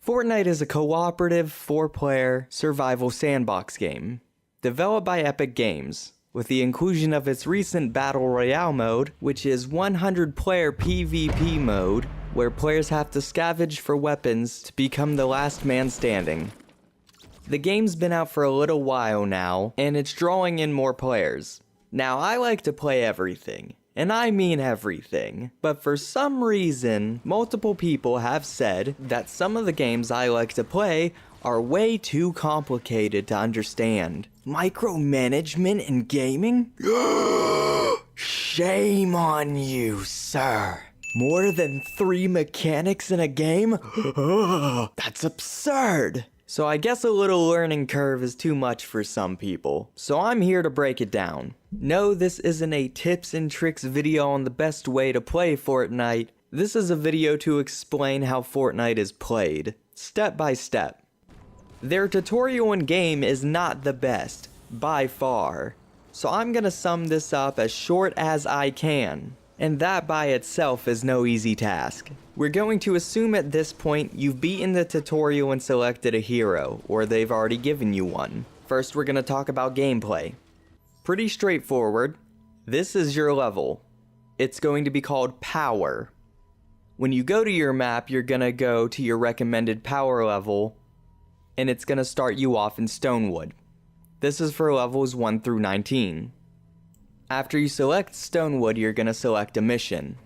Fortnite is a cooperative, 4-player, survival sandbox game, developed by Epic Games, with the inclusion of its recent Battle Royale mode, which is 100-player PvP mode, where players have to scavenge for weapons to become the last man standing. The game's been out for a little while now, and it's drawing in more players. Now, I like to play everything. And I mean everything. But for some reason, multiple people have said that some of the games I like to play are way too complicated to understand. Micromanagement in gaming? Shame on you, sir. More than 3 mechanics in a game? That's absurd. So I guess a little learning curve is too much for some people. So I'm here to break it down. No, this isn't a tips and tricks video on the best way to play Fortnite. This is a video to explain how Fortnite is played, step by step. Their tutorial in game is not the best, by far. So I'm gonna sum this up as short as I can. And that by itself is no easy task. We're going to assume at this point you've beaten the tutorial and selected a hero, or they've already given you one. First, we're gonna talk about gameplay. Pretty straightforward. This is your level. It's going to be called Power. When you go to your map, you're gonna go to your recommended power level, and it's gonna start you off in Stonewood. This is for levels 1 through 19. After you select Stonewood, you're gonna select a mission.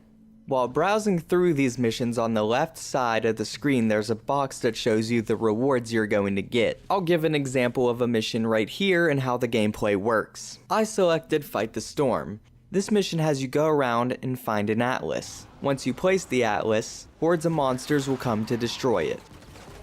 While browsing through these missions, on the left side of the screen there's a box that shows you the rewards you're going to get. I'll give an example of a mission right here and how the gameplay works. I selected Fight the Storm. This mission has you go around and find an atlas. Once you place the atlas, hordes of monsters will come to destroy it.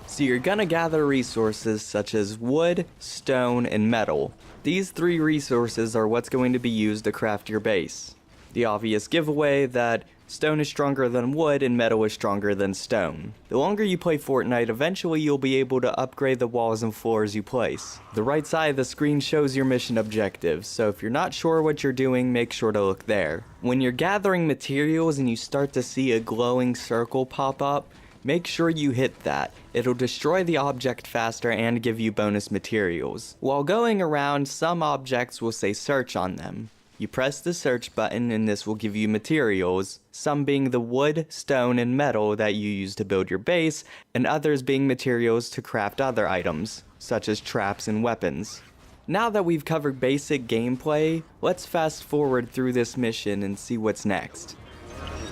So you're gonna gather resources such as wood, stone, and metal. These 3 resources are what's going to be used to craft your base. The obvious giveaway that stone is stronger than wood and metal is stronger than stone. The longer you play Fortnite, eventually you'll be able to upgrade the walls and floors you place. The right side of the screen shows your mission objectives, so if you're not sure what you're doing, make sure to look there. When you're gathering materials and you start to see a glowing circle pop up, make sure you hit that. It'll destroy the object faster and give you bonus materials. While going around, some objects will say search on them. You press the search button and this will give you materials, some being the wood, stone, and metal that you use to build your base, and others being materials to craft other items, such as traps and weapons. Now that we've covered basic gameplay, let's fast forward through this mission and see what's next.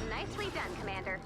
Nicely done, Commander.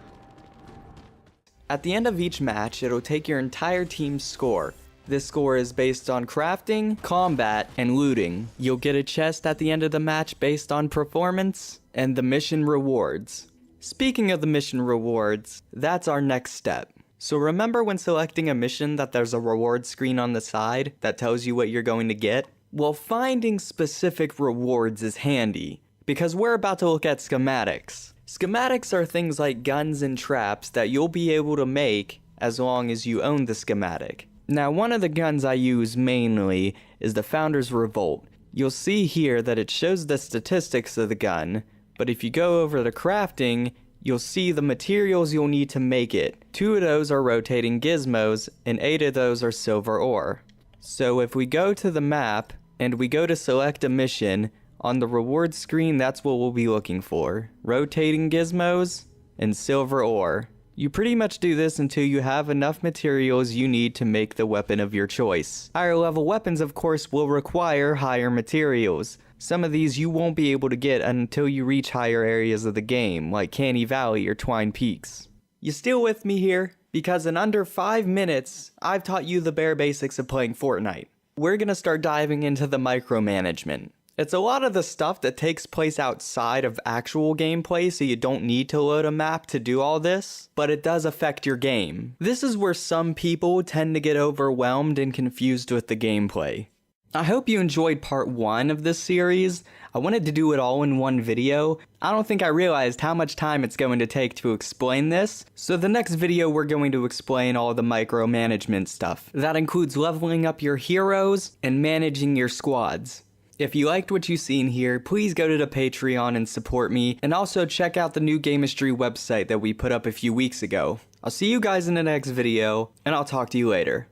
At the end of each match, it'll take your entire team's score. This score is based on crafting, combat, and looting. You'll get a chest at the end of the match based on performance, and the mission rewards. Speaking of the mission rewards, that's our next step. So remember when selecting a mission that there's a reward screen on the side that tells you what you're going to get? Well, finding specific rewards is handy, because we're about to look at schematics. Schematics are things like guns and traps that you'll be able to make as long as you own the schematic. Now, one of the guns I use mainly is the Founder's Revolt. You'll see here that it shows the statistics of the gun, but if you go over to crafting, you'll see the materials you'll need to make it. 2 of those are rotating gizmos, and 8 of those are silver ore. So if we go to the map, and we go to select a mission, on the reward screen that's what we'll be looking for. Rotating gizmos, and silver ore. You pretty much do this until you have enough materials you need to make the weapon of your choice. Higher level weapons, of course, will require higher materials. Some of these you won't be able to get until you reach higher areas of the game, like Canny Valley or Twine Peaks. You still with me here? Because in under 5 minutes, I've taught you the bare basics of playing Fortnite. We're gonna start diving into the micromanagement. It's a lot of the stuff that takes place outside of actual gameplay, so you don't need to load a map to do all this, but it does affect your game. This is where some people tend to get overwhelmed and confused with the gameplay. I hope you enjoyed part 1 of this series. I wanted to do it all in one video. I don't think I realized how much time it's going to take to explain this, so the next video we're going to explain all the micromanagement stuff. That includes leveling up your heroes and managing your squads. If you liked what you've seen here, please go to the Patreon and support me, and also check out the new Gamistry website that we put up a few weeks ago. I'll see you guys in the next video, and I'll talk to you later.